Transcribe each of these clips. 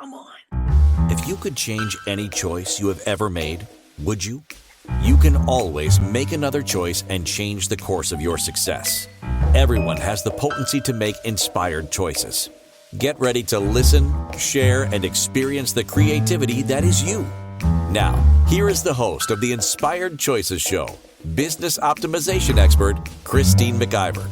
Come on. If you could change any choice you have ever made, would you? You can always make another choice and change the course of your success. Everyone has the potency to make inspired choices. Get ready to listen, share, and experience the creativity that is you. Now, here is the host of the Inspired Choices Show, business optimization expert, Christine McIver.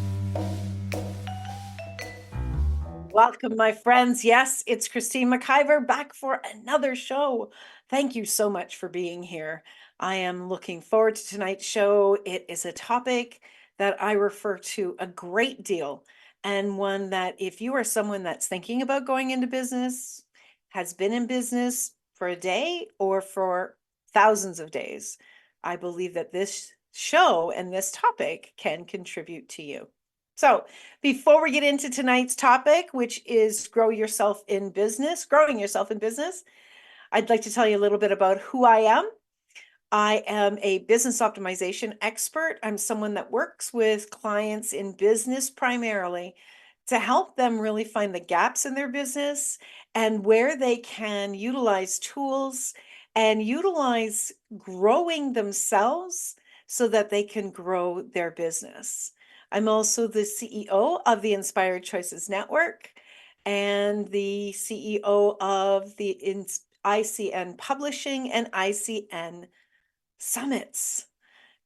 Welcome, my friends. Yes, it's Christine McIver back for another show. Thank you so much for being here. I am looking forward to tonight's show. It is a topic that I refer to a great deal, and one that if you are someone that's thinking about going into business, has been in business for a day or for thousands of days, I believe that this show and this topic can contribute to you. So before we get into tonight's topic, which is growing yourself in business, I'd like to tell you a little bit about who I am. I am a business optimization expert. I'm someone that works with clients in business primarily to help them really find the gaps in their business and where they can utilize tools and utilize growing themselves so that they can grow their business. I'm also the CEO of the Inspired Choices Network and the CEO of the ICN Publishing and ICN Summits.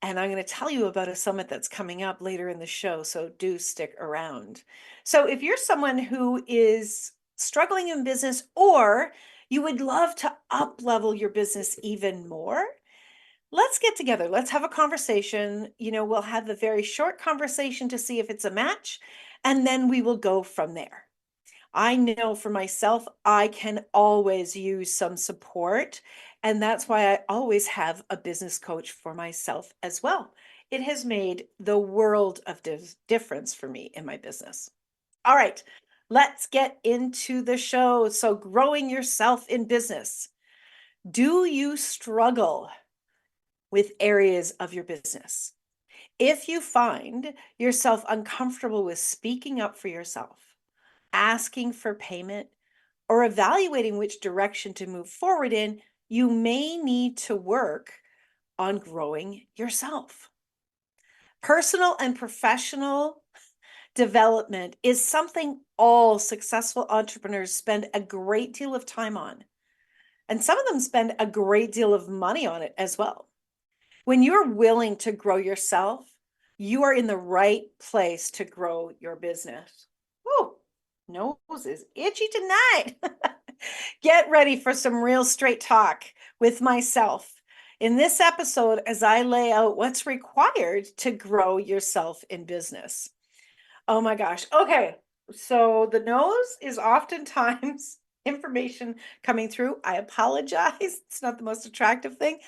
And I'm going to tell you about a summit that's coming up later in the show, so do stick around. So if you're someone who is struggling in business or you would love to up-level your business even more, let's get together. Let's have a conversation. We'll have a very short conversation to see if it's a match, and then we will go from there. I know for myself, I can always use some support, and that's why I always have a business coach for myself as well. It has made the world of difference for me in my business. All right, let's get into the show. So, growing yourself in business. Do you struggle with areas of your business? If you find yourself uncomfortable with speaking up for yourself, asking for payment, or evaluating which direction to move forward in, you may need to work on growing yourself. Personal and professional development is something all successful entrepreneurs spend a great deal of time on. And some of them spend a great deal of money on it as well. When you're willing to grow yourself, you are in the right place to grow your business. Woo! Nose is itchy tonight. Get ready for some real straight talk with myself in this episode as I lay out what's required to grow yourself in business. Oh my gosh. Okay. So the nose is oftentimes information coming through. I apologize. It's not the most attractive thing.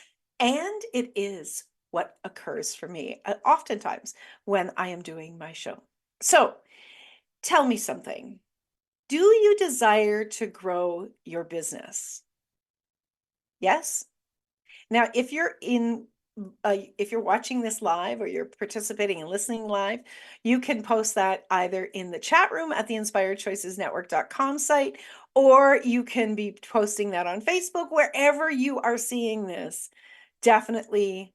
And it is what occurs for me oftentimes when I am doing my show. So tell me something. Do you desire to grow your business? Yes? Now, if you're watching this live or you're participating and listening live, you can post that either in the chat room at the inspiredchoicesnetwork.com site, or you can be posting that on Facebook, wherever you are seeing this. Definitely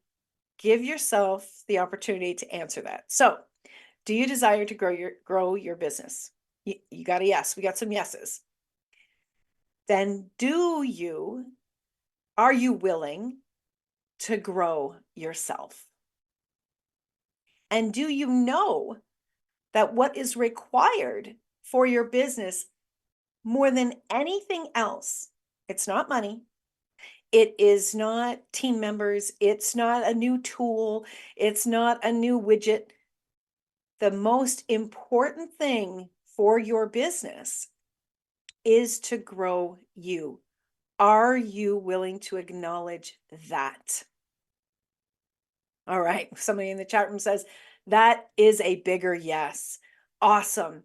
give yourself the opportunity to answer that. So, do you desire to grow your business? You got a yes. We got some yeses. Then are you willing to grow yourself? And do you know that what is required for your business more than anything else, it's not money, it is not team members, it's not a new tool, it's not a new widget. The most important thing for your business is to grow you. Are you willing to acknowledge that? All right. Somebody in the chat room says that is a bigger yes. Awesome.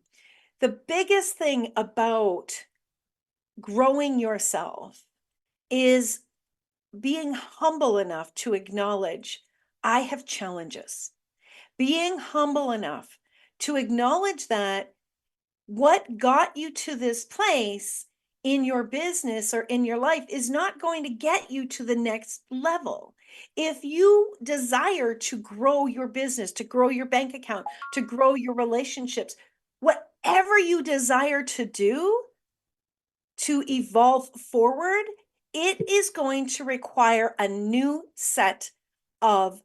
The biggest thing about growing yourself is being humble enough to acknowledge I have challenges. Being humble enough to acknowledge that what got you to this place in your business or in your life is not going to get you to the next level. If you desire to grow your business, to grow your bank account, to grow your relationships, whatever you desire to do to evolve forward, it is going to require a new set of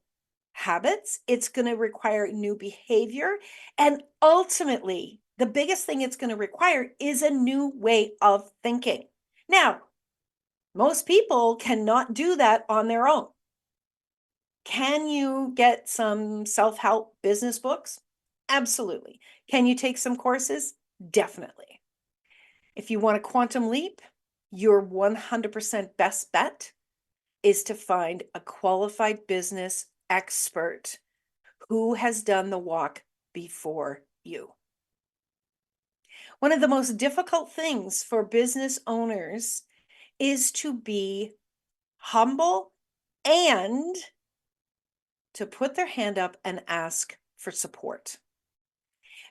habits. It's going to require new behavior. And ultimately, the biggest thing it's going to require is a new way of thinking. Now, most people cannot do that on their own. Can you get some self-help business books? Absolutely. Can you take some courses? Definitely. If you want a quantum leap, your 100% best bet is to find a qualified business expert who has done the walk before you. One of the most difficult things for business owners is to be humble and to put their hand up and ask for support.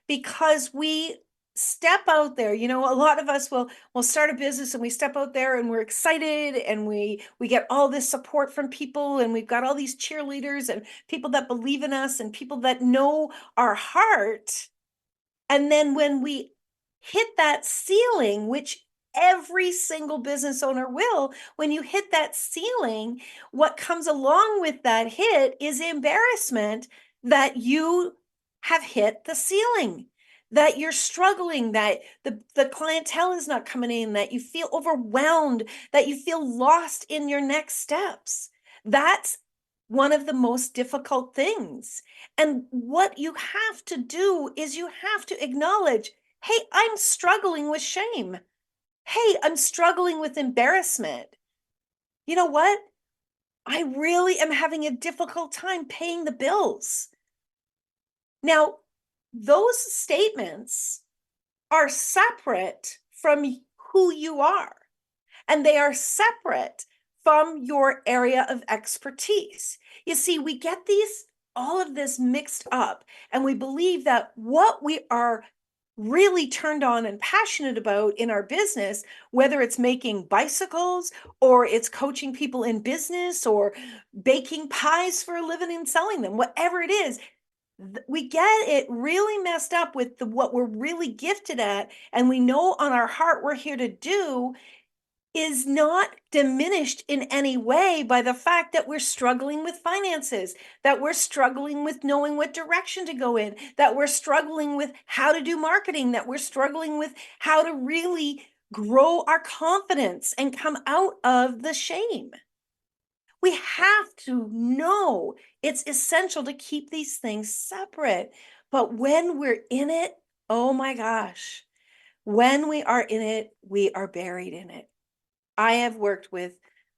Because we step out there, a lot of us will start a business and we step out there and we're excited and we get all this support from people and we've got all these cheerleaders and people that believe in us and people that know our heart. And then when we hit that ceiling, which every single business owner will, when you hit that ceiling, what comes along with that hit is embarrassment that you have hit the ceiling, that you're struggling, that the clientele is not coming in, that you feel overwhelmed, that you feel lost in your next steps. That's one of the most difficult things. And what you have to do is you have to acknowledge, hey, I'm struggling with shame. Hey, I'm struggling with embarrassment. You know what? I really am having a difficult time paying the bills. Now, those statements are separate from who you are, and they are separate from your area of expertise. You see, we get all of this mixed up, and we believe that what we are really turned on and passionate about in our business, whether it's making bicycles or it's coaching people in business or baking pies for a living and selling them, whatever it is, we get it really messed up with what we're really gifted at, and we know on our heart we're here to do is not diminished in any way by the fact that we're struggling with finances, that we're struggling with knowing what direction to go in, that we're struggling with how to do marketing, that we're struggling with how to really grow our confidence and come out of the shame. We have to know it's essential to keep these things separate. But when we're in it, oh my gosh, when we are in it, we are buried in it. I have worked with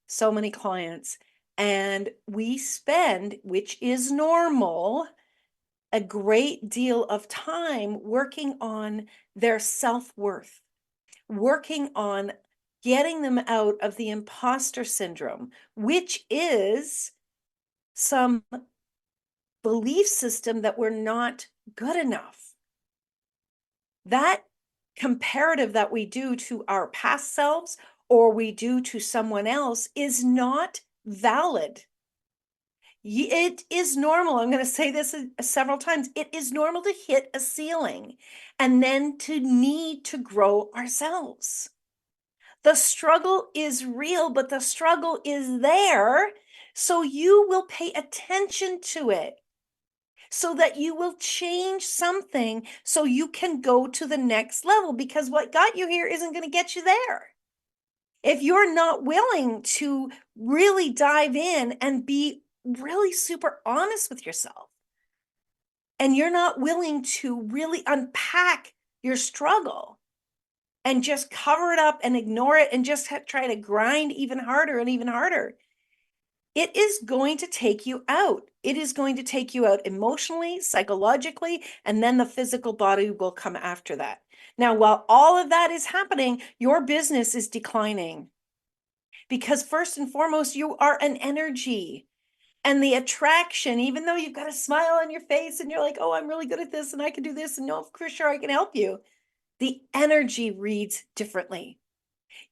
so many clients, and we spend, which is normal, a great deal of time working on their self-worth, working on getting them out of the imposter syndrome, which is some belief system that we're not good enough. That comparative that we do to our past selves or we do to someone else is not valid. It is normal. I'm going to say this several times. It is normal to hit a ceiling and then to need to grow ourselves. The struggle is real, but the struggle is there. So you will pay attention to it so that you will change something so you can go to the next level, because what got you here isn't going to get you there. If you're not willing to really dive in and be really super honest with yourself, and you're not willing to really unpack your struggle and just cover it up and ignore it and just try to grind even harder and even harder, it is going to take you out. It is going to take you out emotionally, psychologically, and then the physical body will come after that. Now, while all of that is happening, your business is declining. Because first and foremost, you are an energy. And the attraction, even though you've got a smile on your face and you're like, oh, I'm really good at this and I can do this and no, for sure I can help you, the energy reads differently.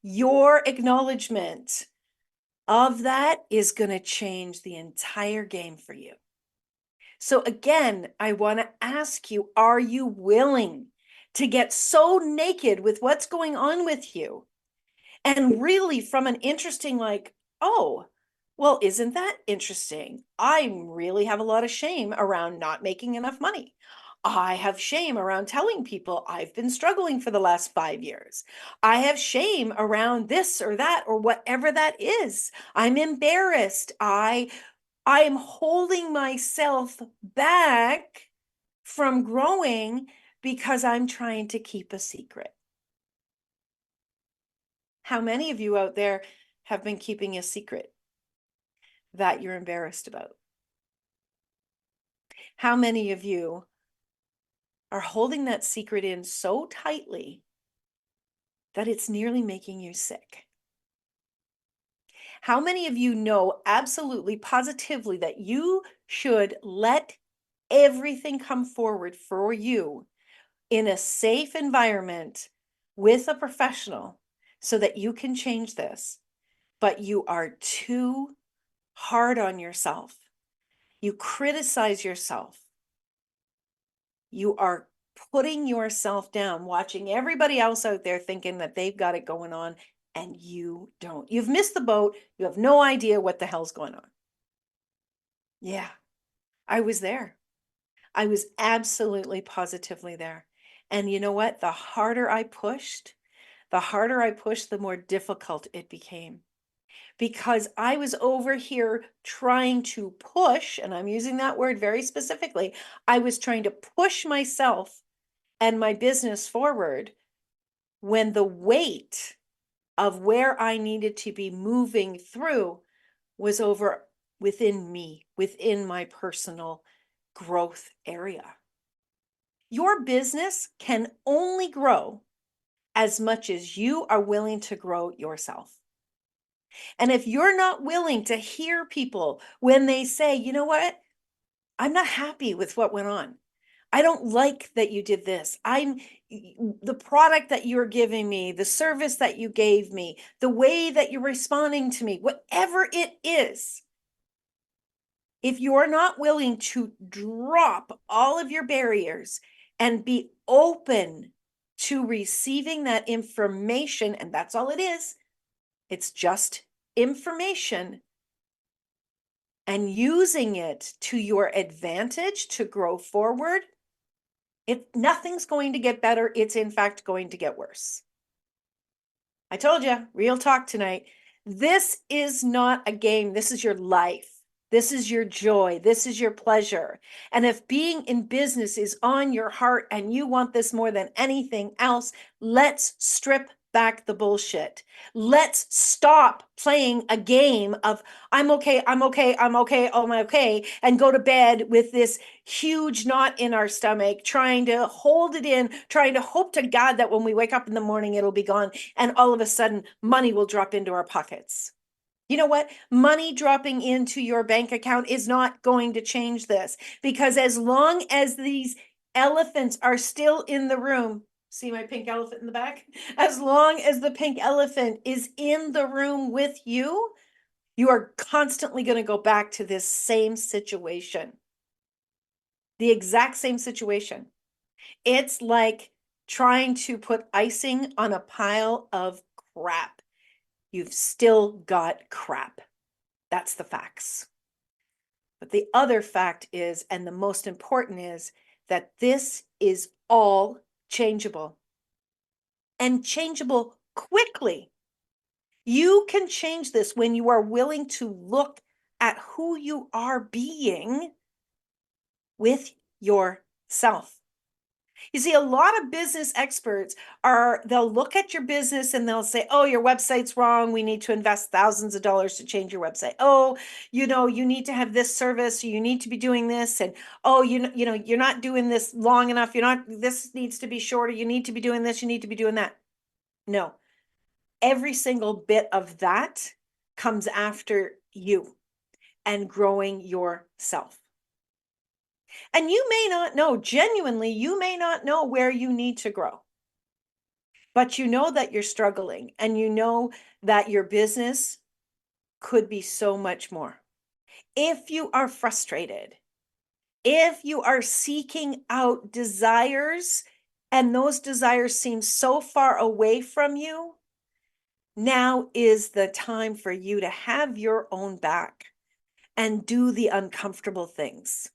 Your acknowledgement of that is going to change the entire game for you. So again, I want to ask you, are you willing to get so naked with what's going on with you? And really from an interesting, like, oh, well, isn't that interesting? I really have a lot of shame around not making enough money. I have shame around telling people I've been struggling for the last 5 years. I have shame around this or that or whatever that is. I'm embarrassed. I am holding myself back from growing because I'm trying to keep a secret. How many of you out there have been keeping a secret that you're embarrassed about? How many of you are holding that secret in so tightly that it's nearly making you sick? How many of you know absolutely positively that you should let everything come forward for you in a safe environment with a professional so that you can change this, but you are too hard on yourself? You criticize yourself. You are putting yourself down, watching everybody else out there thinking that they've got it going on and you don't. You've missed the boat. You have no idea what the hell's going on. Yeah, I was there. I was absolutely positively there. And you know what? The harder I pushed, the more difficult it became because I was over here trying to push, and I'm using that word very specifically. I was trying to push myself and my business forward when the weight of where I needed to be moving through was over within me, within my personal growth area. Your business can only grow as much as you are willing to grow yourself. And if you're not willing to hear people when they say, you know what, I'm not happy with what went on. I don't like that you did this. The product that you're giving me, the service that you gave me, the way that you're responding to me, whatever it is, if you're not willing to drop all of your barriers and be open to receiving that information, and that's all it is, it's just information, and using it to your advantage to grow forward, nothing's going to get better. It's in fact going to get worse. I told you, real talk tonight. This is not a game. This is your life. This is your joy. This is your pleasure. And if being in business is on your heart and you want this more than anything else, let's strip back the bullshit. Let's stop playing a game of I'm okay, I'm okay, I'm okay, oh, I'm okay, and go to bed with this huge knot in our stomach, trying to hold it in, trying to hope to God that when we wake up in the morning, it'll be gone. And all of a sudden, money will drop into our pockets. You know what? Money dropping into your bank account is not going to change this, because as long as these elephants are still in the room, see my pink elephant in the back? As long as the pink elephant is in the room with you, you are constantly going to go back to this same situation. The exact same situation. It's like trying to put icing on a pile of crap. You've still got crap. That's the facts. But the other fact is, and the most important is, that this is all changeable and changeable quickly. You can change this when you are willing to look at who you are being with yourself. You see, a lot of business experts they'll look at your business and they'll say, oh, your website's wrong. We need to invest thousands of dollars to change your website. Oh, you need to have this service. You need to be doing this. And oh, you're not doing this long enough. This needs to be shorter. You need to be doing this. You need to be doing that. No, every single bit of that comes after you and growing yourself. And you may not know, genuinely, you may not know where you need to grow. but you know that you're struggling and you know that your business could be so much more. If you are frustrated, if you are seeking out desires and those desires seem so far away from you, now is the time for you to have your own back and do the uncomfortable things.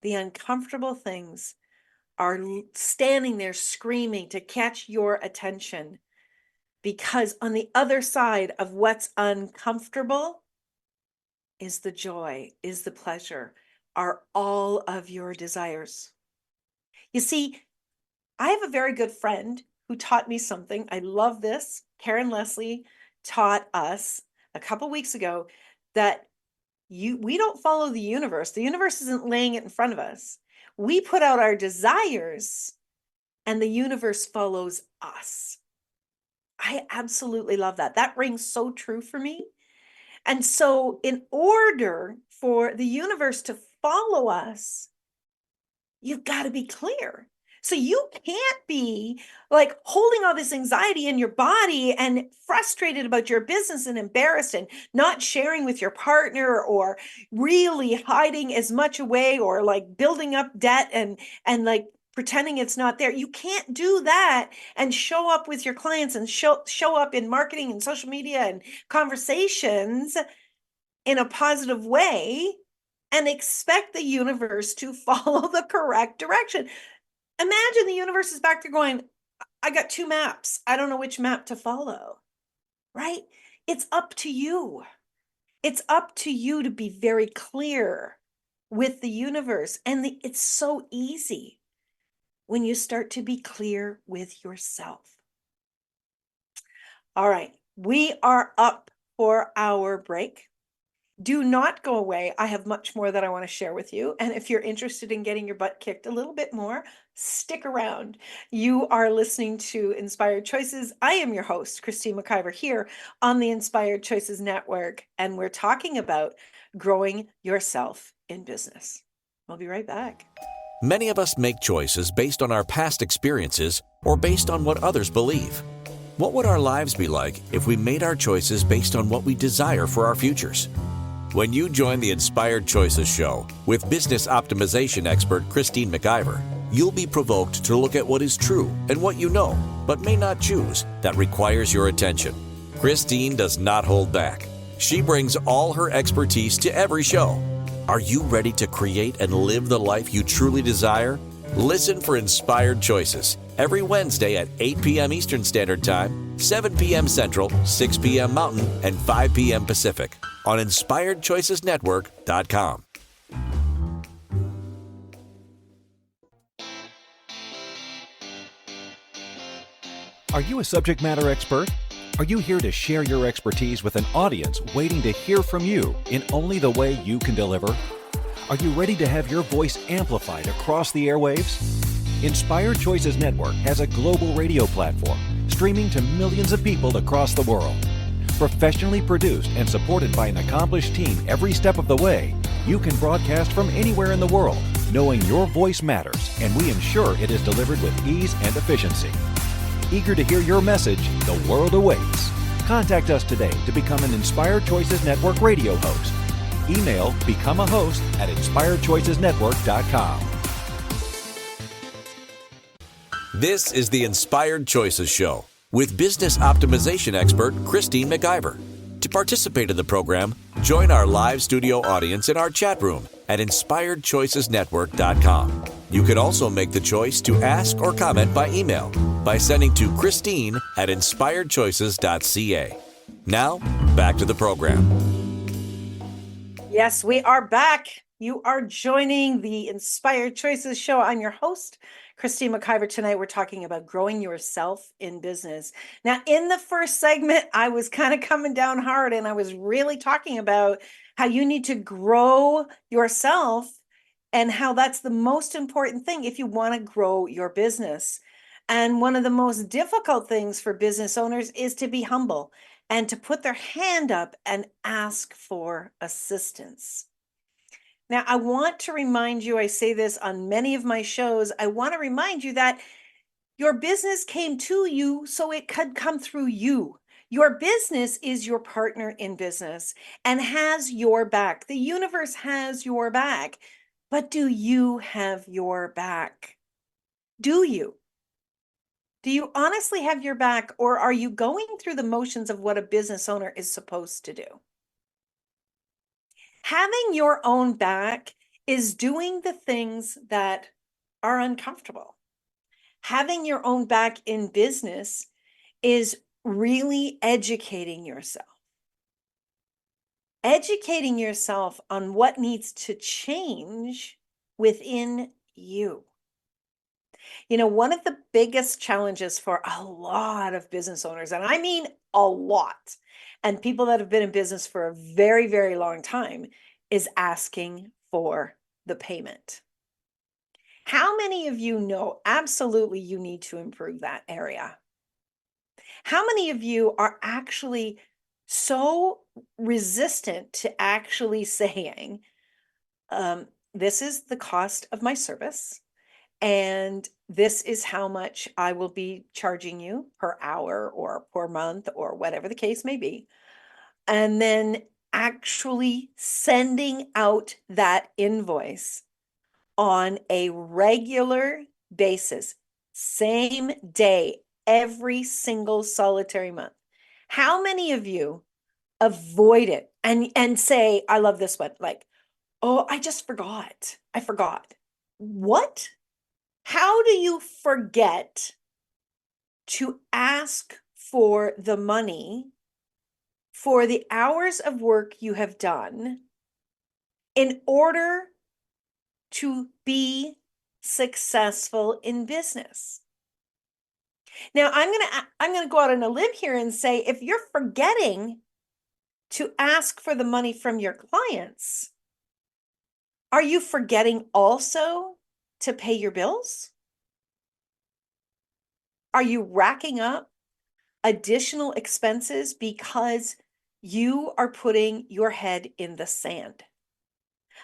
The uncomfortable things are standing there screaming to catch your attention, because on the other side of what's uncomfortable is the joy, is the pleasure, are all of your desires. You see, I have a very good friend who taught me something. I love this. Karen Leslie taught us a couple weeks ago that we don't follow the universe. The universe isn't laying it in front of us. We put out our desires and the universe follows us. I absolutely love that. That rings so true for me. And so in order for the universe to follow us, you've got to be clear. So you can't be like holding all this anxiety in your body and frustrated about your business and embarrassed and not sharing with your partner, or really hiding as much away, or like building up debt and like pretending it's not there. You can't do that and show up with your clients and show up in marketing and social media and conversations in a positive way and expect the universe to follow the correct direction. Imagine the universe is back there going, I got two maps. I don't know which map to follow, right? It's up to you. It's up to you to be very clear with the universe. And it's so easy when you start to be clear with yourself. All right, we are up for our break. Do not go away. I have much more that I want to share with you. And if you're interested in getting your butt kicked a little bit more, stick around. You are listening to Inspired Choices. I am your host, Christine McIver, here on the Inspired Choices Network. And we're talking about growing yourself in business. We'll be right back. Many of us make choices based on our past experiences or based on what others believe. What would our lives be like if we made our choices based on what we desire for our futures? When you join the Inspired Choices show with business optimization expert Christine McIver, you'll be provoked to look at what is true and what you know, but may not choose, that requires your attention. Christine does not hold back. She brings all her expertise to every show. Are you ready to create and live the life you truly desire? Listen for Inspired Choices every Wednesday at 8 p.m. Eastern Standard Time, 7 p.m. Central, 6 p.m. Mountain, and 5 p.m. Pacific on InspiredChoicesNetwork.com. Are you a subject matter expert? Are you here to share your expertise with an audience waiting to hear from you in only the way you can deliver? Are you ready to have your voice amplified across the airwaves? Inspired Choices Network has a global radio platform streaming to millions of people across the world. Professionally produced and supported by an accomplished team every step of the way, you can broadcast from anywhere in the world, knowing your voice matters, and we ensure it is delivered with ease and efficiency. Eager to hear your message, the world awaits. Contact us today to become an Inspired Choices Network radio host. Email become a host at inspiredchoicesnetwork.com. This is the Inspired Choices Show with business optimization expert Christine McIver. To participate in the program, join our live studio audience in our chat room at inspiredchoicesnetwork.com. You can also make the choice to ask or comment by email by sending to Christine at inspiredchoices.ca. Now, back to the program. Yes, we are back. You are joining the Inspired Choices show. I'm your host, Christine McIver. Tonight, we're talking about growing yourself in business. Now, in the first segment, I was kind of coming down hard and I was really talking about how you need to grow yourself and how that's the most important thing if you want to grow your business. And one of the most difficult things for business owners is to be humble and to put their hand up and ask for assistance. Now, I want to remind you, I say this on many of my shows, I want to remind you that Your business came to you so it could come through you. Your business is your partner in business and has your back. The universe has your back. But do you have your back? Do you? Do you honestly have your back, or are you going through the motions of what a business owner is supposed to do? Having your own back is doing the things that are uncomfortable. Having your own back in business is really educating yourself on what needs to change within you. You know, one of the biggest challenges for a lot of business owners, and I mean a lot, and people that have been in business for a very, very long time, is asking for the payment. How many of you know absolutely you need to improve that area? How many of you are actually so resistant to actually saying, this is the cost of my service, and this is how much I will be charging you per hour or per month or whatever the case may be, and then actually sending out that invoice on a regular basis, same day, every single solitary month? How many of you avoid it and say, I love this one, like, oh, I just forgot. I forgot. What? How do you forget to ask for the money for the hours of work you have done in order to be successful in business? Now, I'm going to go out on a limb here and say, if you're forgetting to ask for the money from your clients, are you forgetting also to pay your bills? Are you racking up additional expenses because you are putting your head in the sand?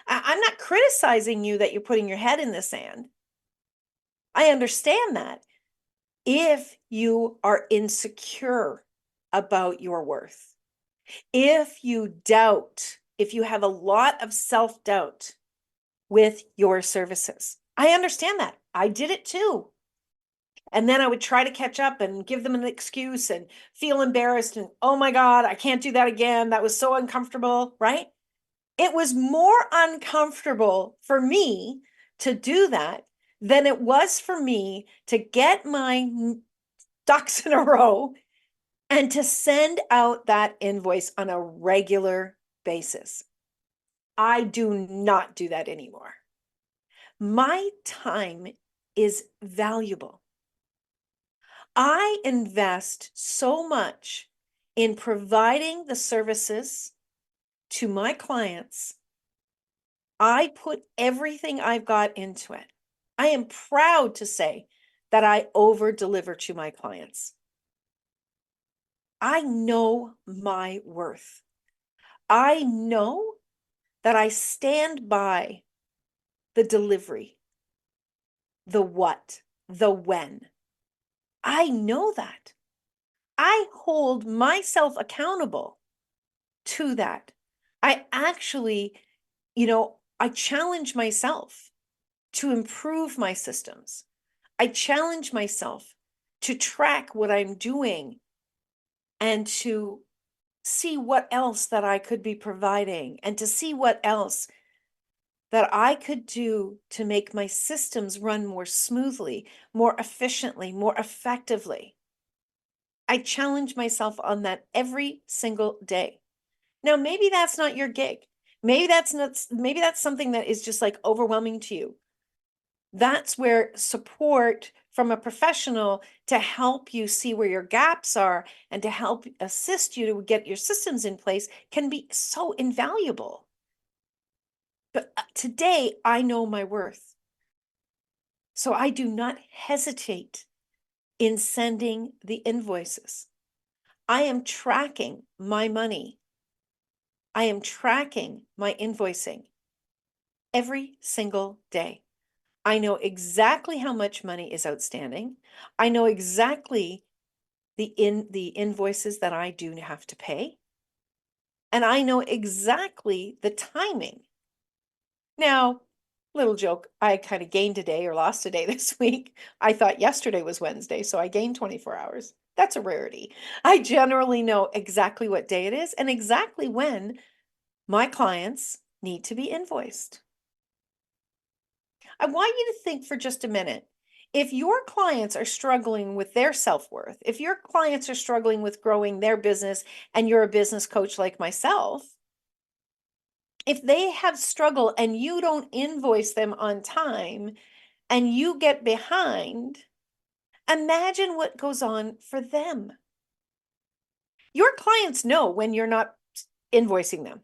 I'm not criticizing you that you're putting your head in the sand. I understand that. If you are insecure about your worth, if you doubt, if you have a lot of self-doubt with your services, I understand that. I did it too. And then I would try to catch up and give them an excuse and feel embarrassed and, oh my God, I can't do that again. That was so uncomfortable, right? It was more uncomfortable for me to do that than it was for me to get my ducks in a row and to send out that invoice on a regular basis. I do not do that anymore. My time is valuable. I invest so much in providing the services to my clients. I put everything I've got into it. I am proud to say that I over deliver to my clients. I know my worth. I know that I stand by the delivery, the what, the when. I know that. I hold myself accountable to that. I actually, I challenge myself to improve my systems. I challenge myself to track what I'm doing and to see what else that I could be providing and to see what else that I could do to make my systems run more smoothly, more efficiently, more effectively. I challenge myself on that every single day. Now, maybe that's not your gig. Maybe that's something that is just like overwhelming to you. That's where support from a professional to help you see where your gaps are and to help assist you to get your systems in place can be so invaluable. But today, I know my worth. So I do not hesitate in sending the invoices. I am tracking my money. I am tracking my invoicing every single day. I know exactly how much money is outstanding. I know exactly the invoices that I do have to pay. And I know exactly the timing. Now, little joke, I kind of gained a day or lost a day this week. I thought yesterday was Wednesday, so I gained 24 hours. That's a rarity. I generally know exactly what day it is and exactly when my clients need to be invoiced. I want you to think for just a minute. If your clients are struggling with their self-worth, if your clients are struggling with growing their business and you're a business coach like myself, if they have struggle and you don't invoice them on time and you get behind, imagine what goes on for them. Your clients know when you're not invoicing them.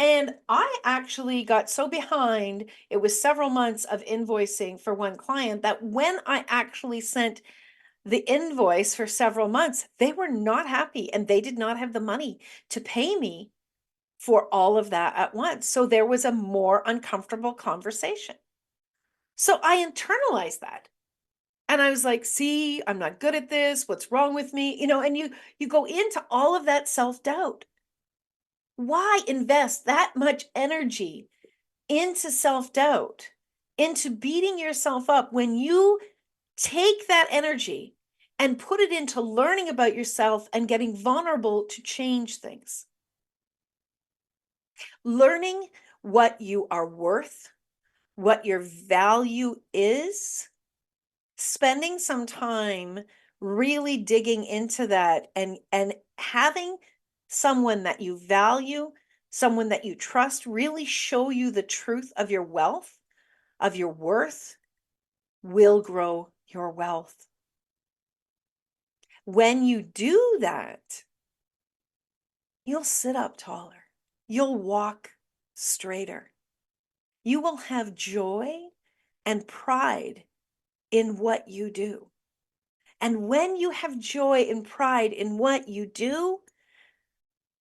And I actually got so behind, it was several months of invoicing for one client, that when I actually sent the invoice for several months, they were not happy and they did not have the money to pay me for all of that at once. So there was a more uncomfortable conversation. So I internalized that. And I was like, see, I'm not good at this. What's wrong with me? And you go into all of that self-doubt. Why invest that much energy into self-doubt, into beating yourself up when you take that energy and put it into learning about yourself and getting vulnerable to change things? Learning what you are worth, what your value is, spending some time really digging into that and having someone that you value, someone that you trust really show you the truth of your wealth, of your worth, will grow your wealth. When you do that, you'll sit up taller. You'll walk straighter. You will have joy and pride in what you do. And when you have joy and pride in what you do,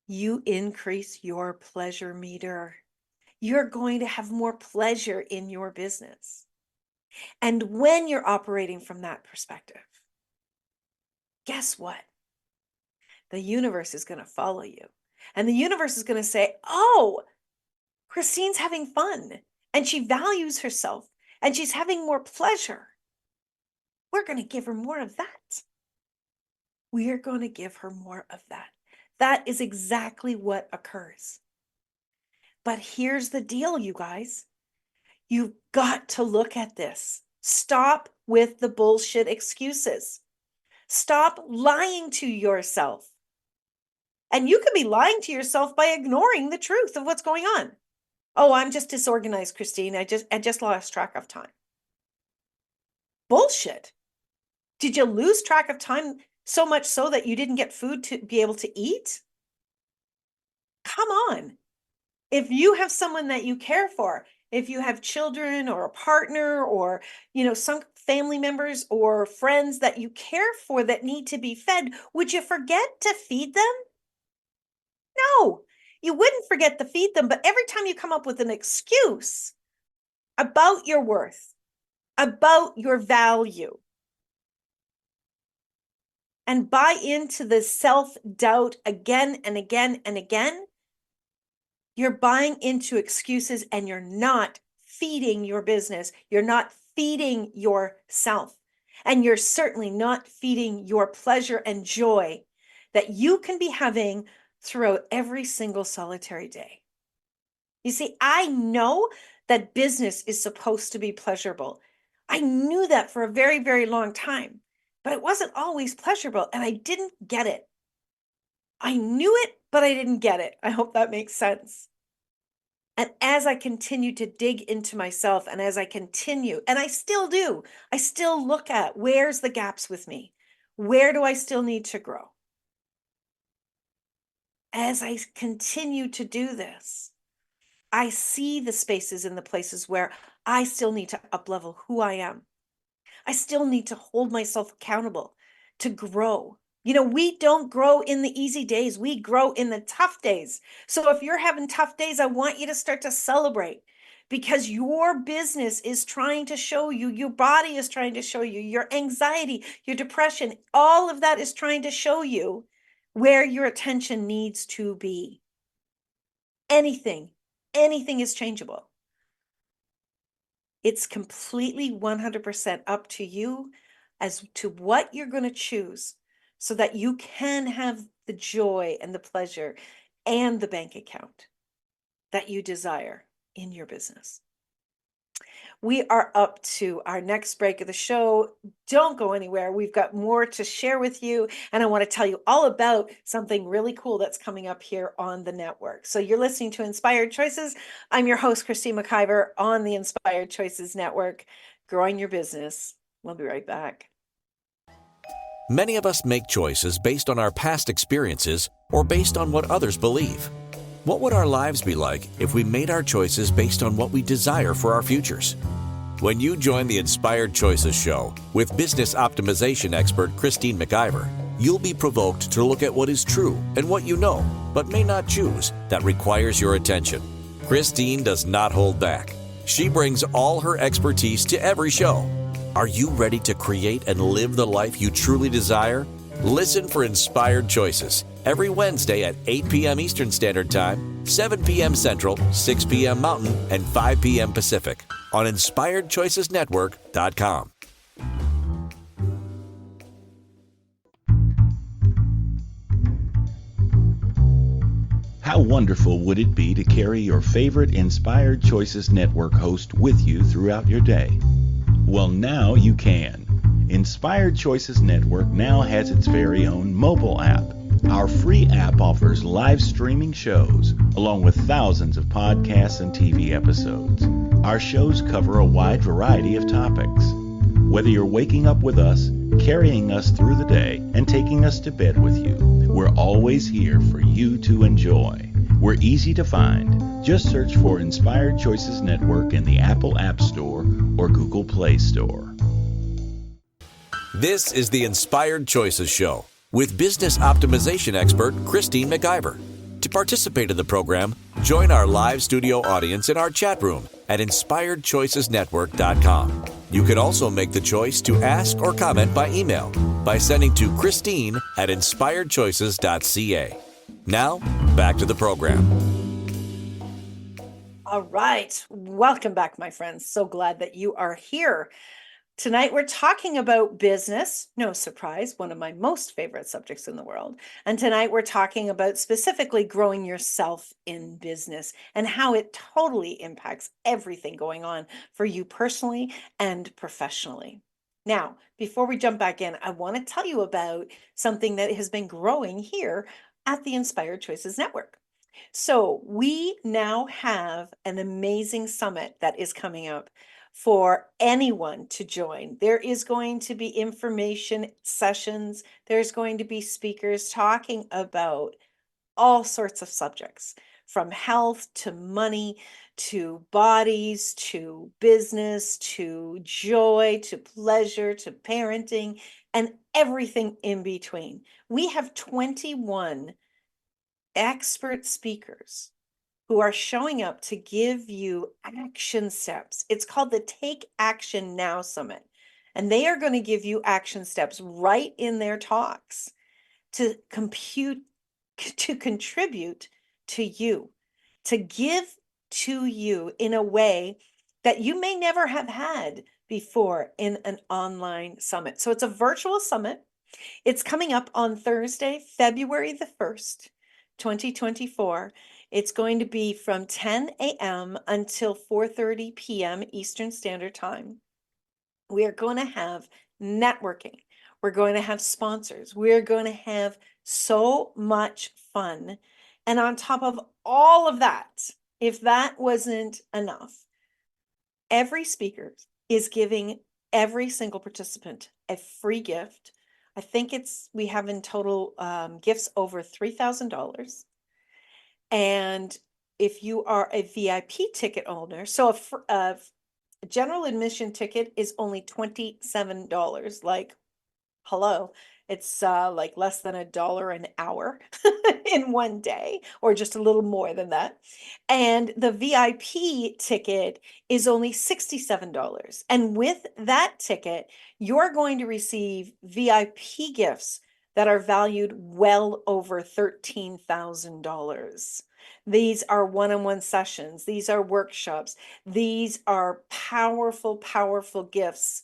you increase your pleasure meter. You're going to have more pleasure in your business. And when you're operating from that perspective, guess what? The universe is going to follow you. And the universe is going to say, oh, Christine's having fun and she values herself and she's having more pleasure. We're going to give her more of that. We're going to give her more of that. That is exactly what occurs. But here's the deal, you guys. You've got to look at this. Stop with the bullshit excuses. Stop lying to yourself. And you could be lying to yourself by ignoring the truth of what's going on. Oh, I'm just disorganized, Christine. I just lost track of time. Bullshit. Did you lose track of time so much so that you didn't get food to be able to eat? Come on. If you have someone that you care for, if you have children or a partner or, some family members or friends that you care for that need to be fed, would you forget to feed them? No, you wouldn't forget to feed them. But every time you come up with an excuse about your worth, about your value, and buy into the self-doubt again and again and again, you're buying into excuses and you're not feeding your business. You're not feeding yourself. And you're certainly not feeding your pleasure and joy that you can be having throughout every single solitary day. You see, I know that business is supposed to be pleasurable. I knew that for a very, very long time, but it wasn't always pleasurable and I didn't get it. I knew it, but I didn't get it. I hope that makes sense. And as I continue to dig into myself and as I continue, and I still do, I still look at where's the gaps with me? Where do I still need to grow? As I continue to do this, I see the spaces and the places where I still need to uplevel who I am. I still need to hold myself accountable to grow. We don't grow in the easy days. We grow in the tough days. So if you're having tough days, I want you to start to celebrate because your business is trying to show you, your body is trying to show you, your anxiety, your depression, all of that is trying to show you where your attention needs to be. Anything is changeable. It's completely 100% up to you as to what you're going to choose so that you can have the joy and the pleasure and the bank account that you desire in your business. We are up to our next break of the show. Don't go anywhere. We've got more to share with you. And I want to tell you all about something really cool that's coming up here on the network. So you're listening to Inspired Choices. I'm your host, Christine McIver, on the Inspired Choices Network, growing your business. We'll be right back. Many of us make choices based on our past experiences or based on what others believe. What would our lives be like if we made our choices based on what we desire for our futures? When you join the Inspired Choices show with business optimization expert Christine McIver, you'll be provoked to look at what is true and what you know, but may not choose, that requires your attention. Christine does not hold back. She brings all her expertise to every show. Are you ready to create and live the life you truly desire? Listen for Inspired Choices every Wednesday at 8 p.m. Eastern Standard Time, 7 p.m. Central, 6 p.m. Mountain, and 5 p.m. Pacific on InspiredChoicesNetwork.com. How wonderful would it be to carry your favorite Inspired Choices Network host with you throughout your day? Well, now you can. Inspired Choices Network now has its very own mobile app. Our free app offers live streaming shows, along with thousands of podcasts and TV episodes. Our shows cover a wide variety of topics. Whether you're waking up with us, carrying us through the day, and taking us to bed with you, we're always here for you to enjoy. We're easy to find. Just search for Inspired Choices Network in the Apple App Store or Google Play Store. This is the Inspired Choices Show with business optimization expert Christine McIver. To participate in the program, join our live studio audience in our chat room at InspiredChoicesNetwork.com. You can also make the choice to ask or comment by email by sending to Christine at InspiredChoices.ca. Now, back to the program. All right. Welcome back, my friends. So glad that you are here. Tonight, we're talking about business. No surprise, one of my most favorite subjects in the world. And tonight, we're talking about specifically growing yourself in business and how it totally impacts everything going on for you personally and professionally. Now, before we jump back in, I want to tell you about something that has been growing here at the Inspired Choices Network. So we now have an amazing summit that is coming up for anyone to join. There is going to be information sessions. There's going to be speakers talking about all sorts of subjects, from health to money, to bodies, to business, to joy, to pleasure, to parenting, and everything in between. We have 21 expert speakers who are showing up to give you action steps. It's called the Take Action Now Summit. And they are going to give you action steps right in their talks to contribute to you, to give to you in a way that you may never have had before in an online summit. So it's a virtual summit. It's coming up on Thursday, February the 1st, 2024. It's going to be from 10 a.m. until 4:30 p.m. Eastern Standard Time. We are going to have networking. We're going to have sponsors. We're going to have so much fun. And on top of all of that, if that wasn't enough, every speaker is giving every single participant a free gift. I think we have in total gifts over $3,000. And if you are a VIP ticket owner, so a general admission ticket is only $27. Like, hello. It's like less than $1 an hour in one day, or just a little more than that. And the VIP ticket is only $67. And with that ticket, you're going to receive VIP gifts that are valued well over $13,000. These are one-on-one sessions. These are workshops. These are powerful, powerful gifts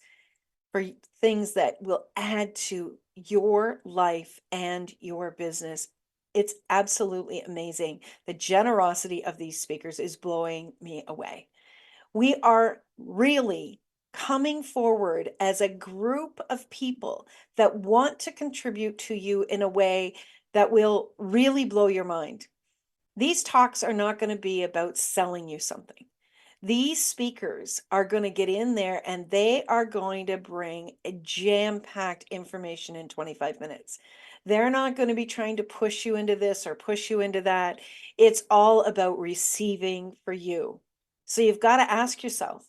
for things that will add to your life and your business. It's absolutely amazing. The generosity of these speakers is blowing me away. We are really coming forward as a group of people that want to contribute to you in a way that will really blow your mind. These talks are not going to be about selling you something. These speakers are going to get in there and they are going to bring a jam-packed information in 25 minutes. They're not going to be trying to push you into this or push you into that. It's all about receiving for you. So you've got to ask yourself,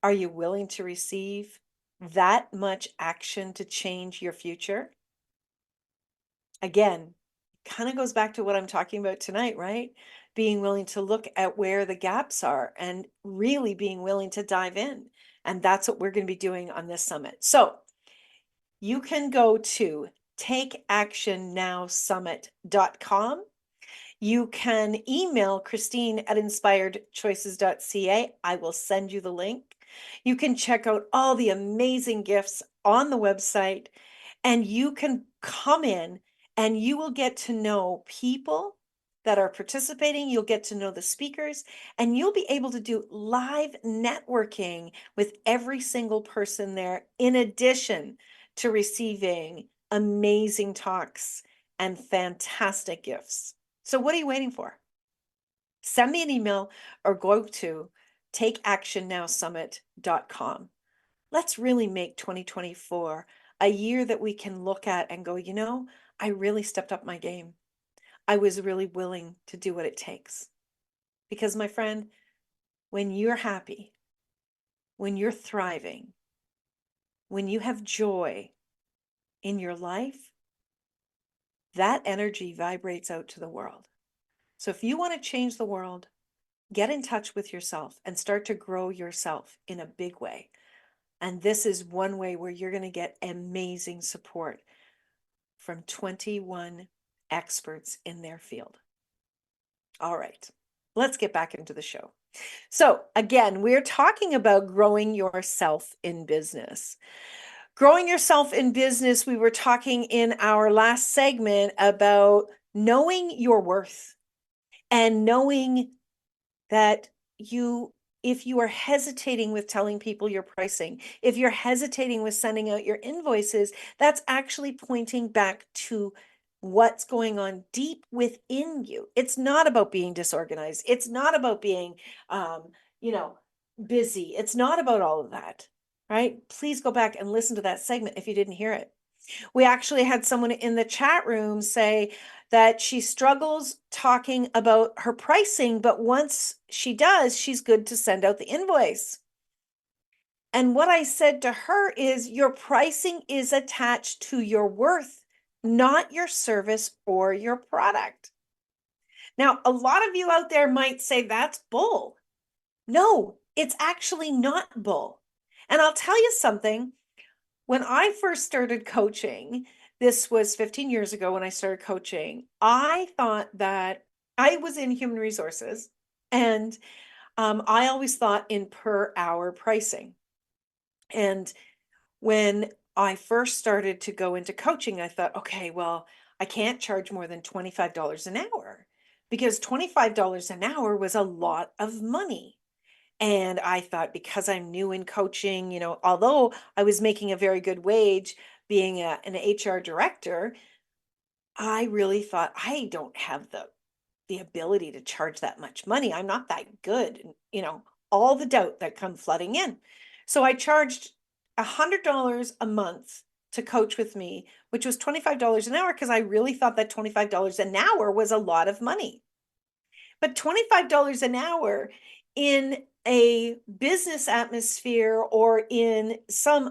are you willing to receive that much action to change your future? Again, kind of goes back to what I'm talking about tonight, right? Being willing to look at where the gaps are and really being willing to dive in. And that's what we're going to be doing on this summit. So you can go to takeactionnowsummit.com. You can email Christine at inspiredchoices.ca. I will send you the link. You can check out all the amazing gifts on the website, and you can come in and you will get to know people that are participating. You'll get to know the speakers, and you'll be able to do live networking with every single person there, in addition to receiving amazing talks and fantastic gifts. So what are you waiting for? Send me an email or go to takeactionnowsummit.com. Let's really make 2024 a year that we can look at and go, you know, I really stepped up my game. I was really willing to do what it takes. Because my friend, when you're happy, when you're thriving, when you have joy in your life, that energy vibrates out to the world. So if you want to change the world, get in touch with yourself and start to grow yourself in a big way. And this is one way where you're going to get amazing support from 21 experts in their field. All right, let's get back into the show. So again, we're talking about growing yourself in business. Growing yourself in business, we were talking in our last segment about knowing your worth and knowing that if you are hesitating with telling people your pricing, if you're hesitating with sending out your invoices, that's actually pointing back to what's going on deep within you. It's not about being disorganized. It's not about being, busy. It's not about all of that, right? Please go back and listen to that segment if you didn't hear it. We actually had someone in the chat room say that she struggles talking about her pricing, but once she does, she's good to send out the invoice. And what I said to her is, your pricing is attached to your worth, not your service or your product. Now, a lot of you out there might say that's bull. No, it's actually not bull. And I'll tell you something. When I first started coaching, this was 15 years ago when I started coaching, I thought that I was in human resources, and I always thought in per hour pricing. And when I first started to go into coaching, I thought, okay, well, I can't charge more than $25 an hour, because $25 an hour was a lot of money. And I thought, because I'm new in coaching, although I was making a very good wage being an HR director, I really thought, I don't have the ability to charge that much money. I'm not that good. And, all the doubt that come flooding in. So I charged $100 a month to coach with me, which was $25 an hour, because I really thought that $25 an hour was a lot of money. But $25 an hour in a business atmosphere or in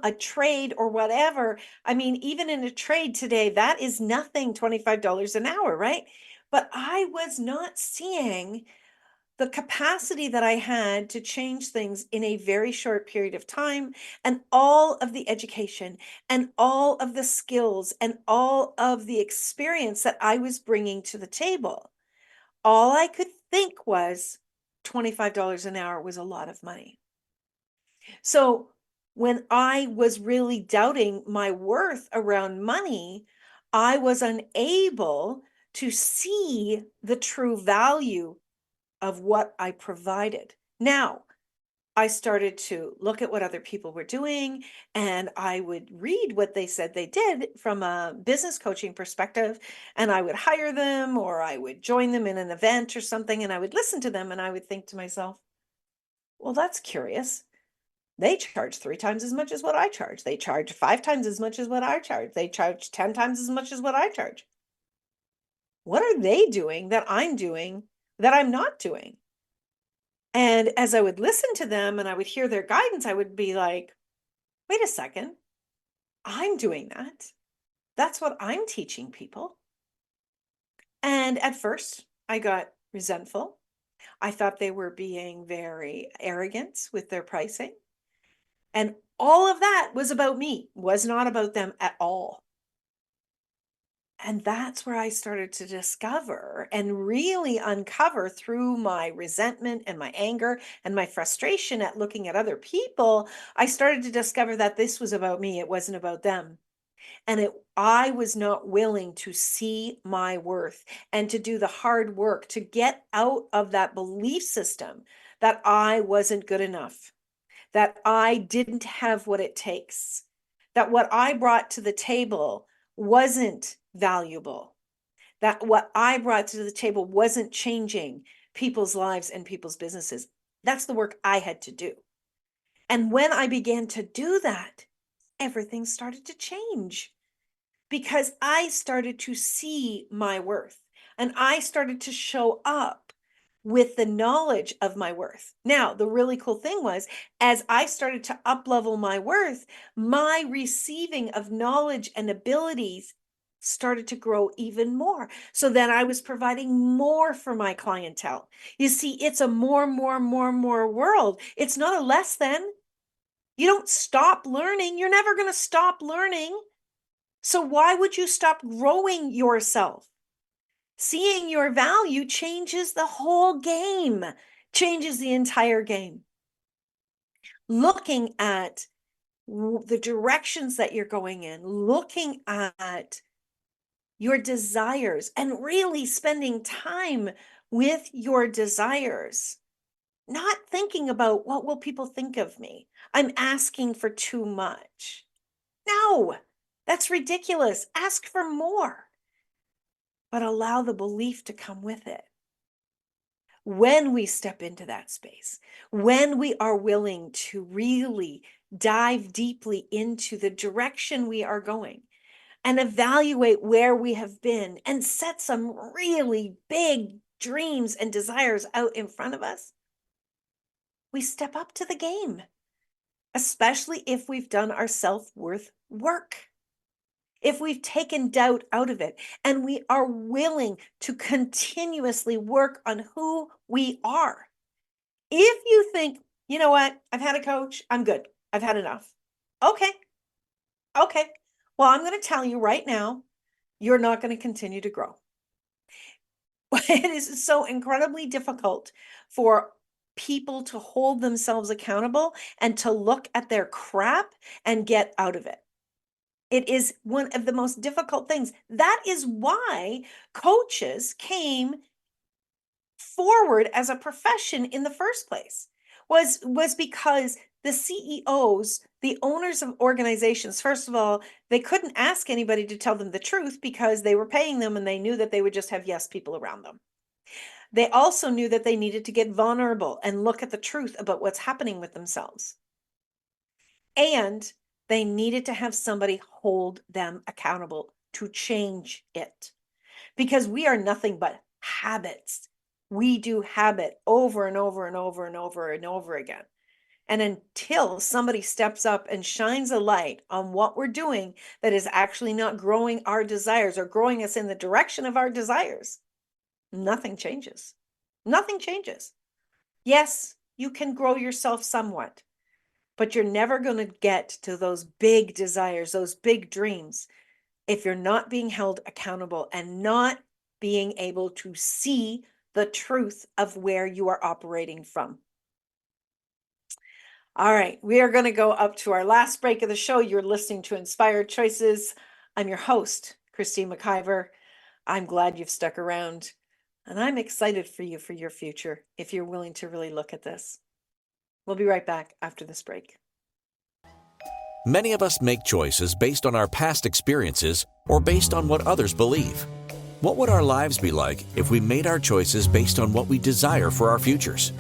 a trade or whatever. I mean, even in a trade today, that is nothing, $25 an hour, right? But I was not seeing the capacity that I had to change things in a very short period of time, and all of the education and all of the skills and all of the experience that I was bringing to the table. All I could think was $25 an hour was a lot of money. So when I was really doubting my worth around money, I was unable to see the true value of what I provided. Now, I started to look at what other people were doing, and I would read what they said they did from a business coaching perspective, and I would hire them or I would join them in an event or something, and I would listen to them and I would think to myself, well, that's curious. They charge 3 times as much as what I charge. They charge 5 times as much as what I charge. They charge 10 times as much as what I charge. What are they doing that I'm not doing? And as I would listen to them and I would hear their guidance, I would be like, wait a second, I'm doing that. That's what I'm teaching people. And at first, I got resentful. I thought they were being very arrogant with their pricing. And all of that was about me, was not about them at all. And that's where I started to discover and really uncover through my resentment and my anger and my frustration at looking at other people. I started to discover that this was about me. It wasn't about them. And I was not willing to see my worth and to do the hard work to get out of that belief system that I wasn't good enough, that I didn't have what it takes, that what I brought to the table wasn't valuable, that what I brought to the table wasn't changing people's lives and people's businesses. That's the work I had to do. And when I began to do that, everything started to change because I started to see my worth and I started to show up with the knowledge of my worth. Now, the really cool thing was, as I started to up level my worth, my receiving of knowledge and abilities started to grow even more. So then I was providing more for my clientele. You see, it's a more world. It's not a less than. You don't stop learning. You're never going to stop learning. So why would you stop growing yourself? Seeing your value changes the whole game, changes the entire game. Looking at the directions that you're going in, looking at your desires and really spending time with your desires, not thinking about what will people think of me? I'm asking for too much. No, that's ridiculous. Ask for more, but allow the belief to come with it. When we step into that space, when we are willing to really dive deeply into the direction we are going and evaluate where we have been and set some really big dreams and desires out in front of us, we step up to the game, especially if we've done our self-worth work. If we've taken doubt out of it and we are willing to continuously work on who we are. If you think, you know what, I've had a coach, I'm good, I've had enough. Okay. Well, I'm going to tell you right now, you're not going to continue to grow. It is so incredibly difficult for people to hold themselves accountable and to look at their crap and get out of it. It is one of the most difficult things. That is why coaches came forward as a profession in the first place, was because the CEOs, the owners of organizations, first of all, they couldn't ask anybody to tell them the truth because they were paying them and they knew that they would just have yes people around them. They also knew that they needed to get vulnerable and look at the truth about what's happening with themselves. And they needed to have somebody hold them accountable to change it, because we are nothing but habits. We do habit over and over and over and over and over again. And until somebody steps up and shines a light on what we're doing that is actually not growing our desires or growing us in the direction of our desires, nothing changes. Nothing changes. Yes, you can grow yourself somewhat, but you're never going to get to those big desires, those big dreams, if you're not being held accountable and not being able to see the truth of where you are operating from. All right, we are going to go up to our last break of the show. You're listening to Inspired Choices. I'm your host, Christine McIver. I'm glad you've stuck around, and I'm excited for you for your future if you're willing to really look at this. We'll be right back after this break. Many of us make choices based on our past experiences or based on what others believe. What would our lives be like if we made our choices based on what we desire for our futures?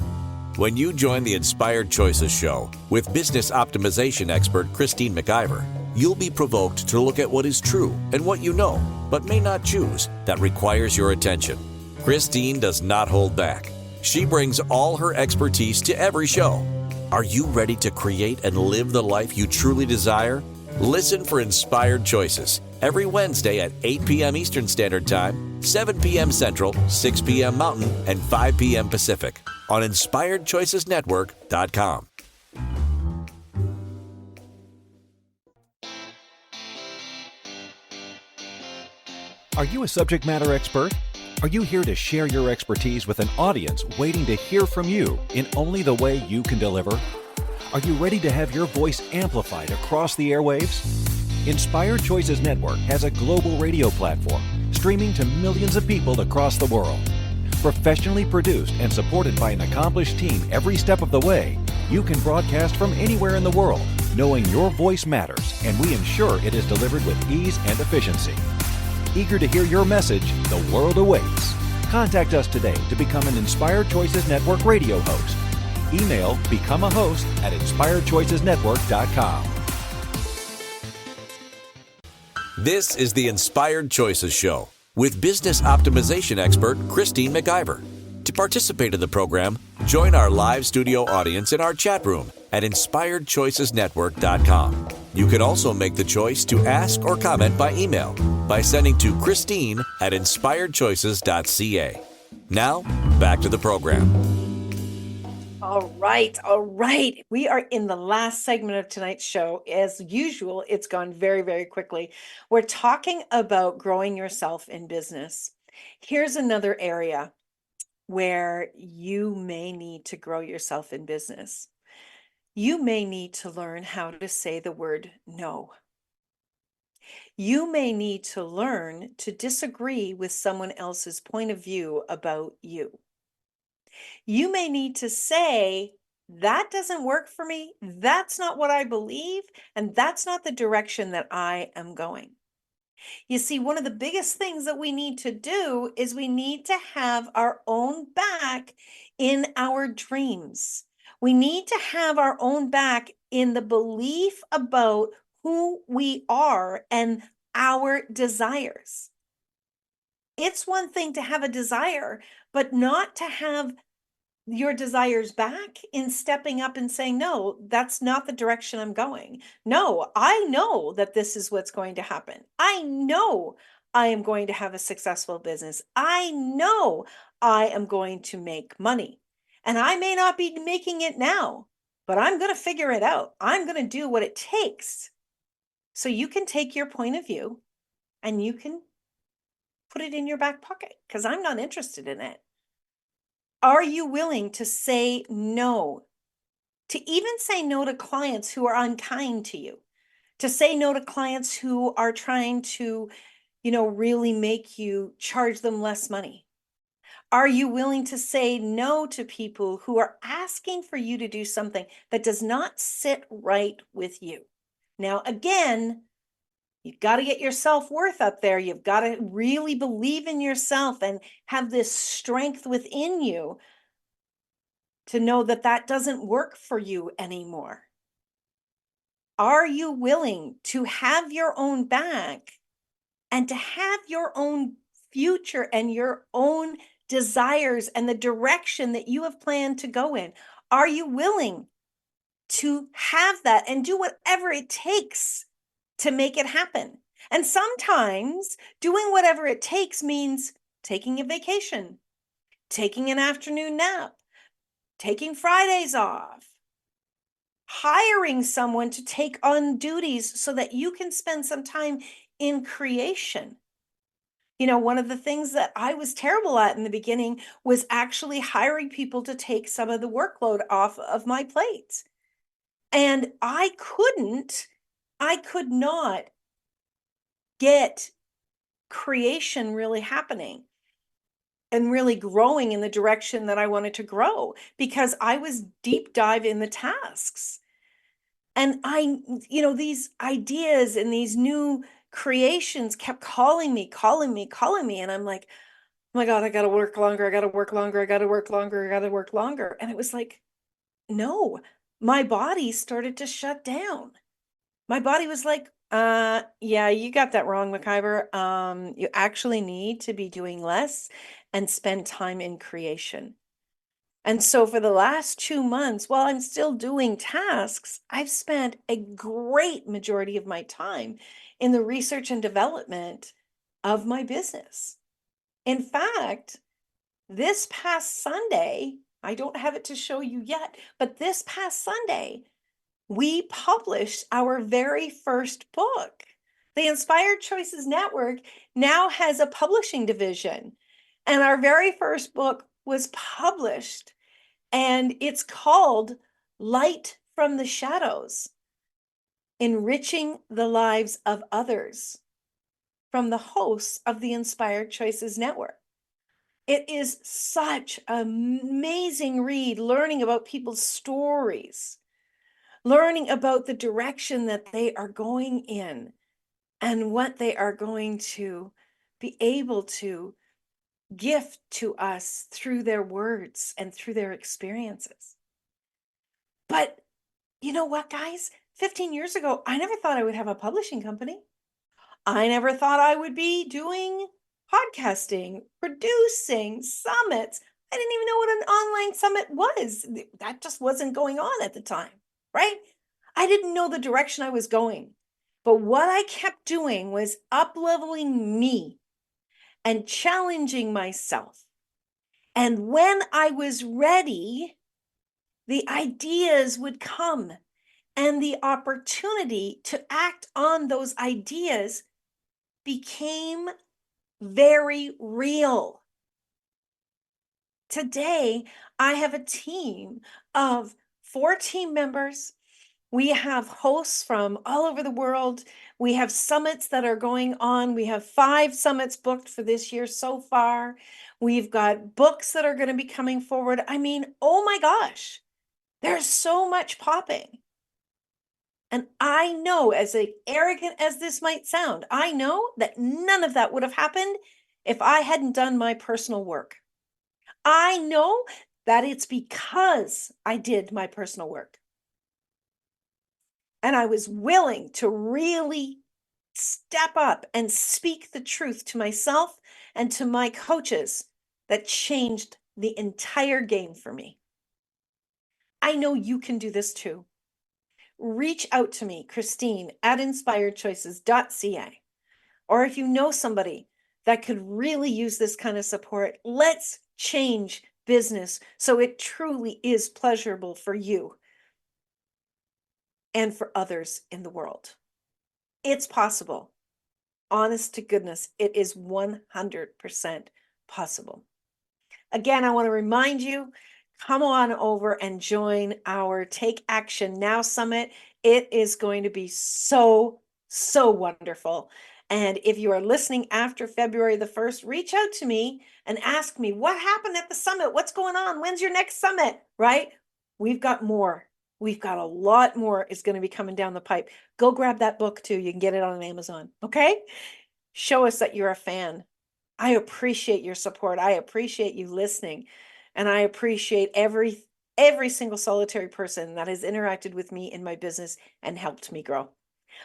When you join the Inspired Choices show with business optimization expert Christine McIver, you'll be provoked to look at what is true and what you know, but may not choose, that requires your attention. Christine does not hold back. She brings all her expertise to every show. Are you ready to create and live the life you truly desire? Listen for Inspired Choices every Wednesday at 8 p.m. Eastern Standard Time, 7 p.m. Central, 6 p.m. Mountain, and 5 p.m. Pacific on InspiredChoicesNetwork.com. Are you a subject matter expert? Are you here to share your expertise with an audience waiting to hear from you in only the way you can deliver? Are you ready to have your voice amplified across the airwaves? Inspired Choices Network has a global radio platform streaming to millions of people across the world. Professionally produced and supported by an accomplished team every step of the way, you can broadcast from anywhere in the world, knowing your voice matters, and we ensure it is delivered with ease and efficiency. Eager to hear your message, the world awaits. Contact us today to become an Inspired Choices Network radio host. Email becomeahost@inspiredchoicesnetwork.com. This is the Inspired Choices Show with business optimization expert Christine McIver. To participate in the program, join our live studio audience in our chat room at InspiredChoicesNetwork.com. You can also make the choice to ask or comment by email by sending to Christine@InspiredChoices.ca. Now, back to the program. All right. We are in the last segment of tonight's show. As usual, it's gone very, very quickly. We're talking about growing yourself in business. Here's another area where you may need to grow yourself in business. You may need to learn how to say the word no. You may need to learn to disagree with someone else's point of view about you. You may need to say, that doesn't work for me. That's not what I believe. And that's not the direction that I am going. You see, one of the biggest things that we need to do is we need to have our own back in our dreams. We need to have our own back in the belief about who we are and our desires. It's one thing to have a desire, but not to have your desires back in stepping up and saying, no, that's not the direction I'm going. No, I know that this is what's going to happen. I know I am going to have a successful business. I know I am going to make money. And I may not be making it now, but I'm going to figure it out. I'm going to do what it takes. So you can take your point of view and you can put it in your back pocket because I'm not interested in it. Are you willing to say no? To even say no to clients who are unkind to you, to say no to clients who are trying to, really make you charge them less money. Are you willing to say no to people who are asking for you to do something that does not sit right with you? Now, again, you've got to get your self-worth up there. You've got to really believe in yourself and have this strength within you to know that that doesn't work for you anymore. Are you willing to have your own back and to have your own future and your own desires and the direction that you have planned to go in? Are you willing to have that and do whatever it takes to make it happen? And sometimes doing whatever it takes means taking a vacation, taking an afternoon nap, taking Fridays off, hiring someone to take on duties so that you can spend some time in creation. You know, one of the things that I was terrible at in the beginning was actually hiring people to take some of the workload off of my plate. And I could not get creation really happening and really growing in the direction that I wanted to grow because I was deep dive in the tasks. And these ideas and these new creations kept calling me. And I'm like, oh my God, I got to work longer. I got to work longer. I got to work longer. I got to work longer. And it was like, no, my body started to shut down. My body was like, yeah, you got that wrong, McIver. You actually need to be doing less and spend time in creation. And so for the last 2 months, while I'm still doing tasks, I've spent a great majority of my time in the research and development of my business. In fact, this past Sunday, I don't have it to show you yet, but this past Sunday, we published our very first book. The Inspired Choices Network now has a publishing division, and our very first book was published, and it's called Light from the Shadows, Enriching the Lives of Others, from the hosts of the Inspired Choices Network. It is such an amazing read, learning about people's stories, learning about the direction that they are going in and what they are going to be able to gift to us through their words and through their experiences. But you know what, guys? 15 years ago, I never thought I would have a publishing company. I never thought I would be doing podcasting, producing summits. I didn't even know what an online summit was. That just wasn't going on at the time, right? I didn't know the direction I was going. But what I kept doing was up-leveling me and challenging myself. And when I was ready, the ideas would come and the opportunity to act on those ideas became very real. Today, I have a team of 4 team members. We have hosts from all over the world. We have summits that are going on. We have 5 summits booked for this year so far. We've got books that are going to be coming forward. I mean, oh my gosh, there's so much popping. And I know, as arrogant as this might sound, I know that none of that would have happened if I hadn't done my personal work. I know that it's because I did my personal work. And I was willing to really step up and speak the truth to myself and to my coaches that changed the entire game for me. I know you can do this too. Reach out to me, Christine at inspiredchoices.ca. Or if you know somebody that could really use this kind of support, let's change business so it truly is pleasurable for you and for others in the world. It's possible. Honest to goodness, it is 100% possible. Again, I want to remind you, come on over and join our Take Action Now Summit. It is going to be so, so wonderful. And if you are listening after February the 1st, reach out to me and ask me, what happened at the summit? What's going on? When's your next summit? Right? We've got more. We've got a lot more is going to be coming down the pipe. Go grab that book too. You can get it on Amazon. Okay? Show us that you're a fan. I appreciate your support. I appreciate you listening. And I appreciate every single solitary person that has interacted with me in my business and helped me grow.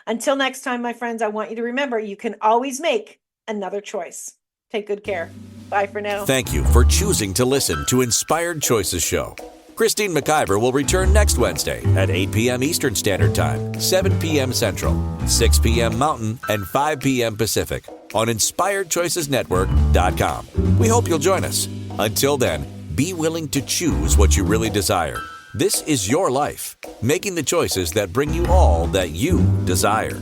Until next time, my friends, I want you to remember you can always make another choice. Take good care. Bye. Bye for now. Thank you for choosing to listen to Inspired Choices Show. Christine McIver will return next Wednesday at 8 p.m. Eastern Standard Time, 7 p.m. Central, 6 p.m. Mountain, and 5 p.m. Pacific on InspiredChoicesNetwork.com. We hope you'll join us. Until then, be willing to choose what you really desire. This is your life, making the choices that bring you all that you desire.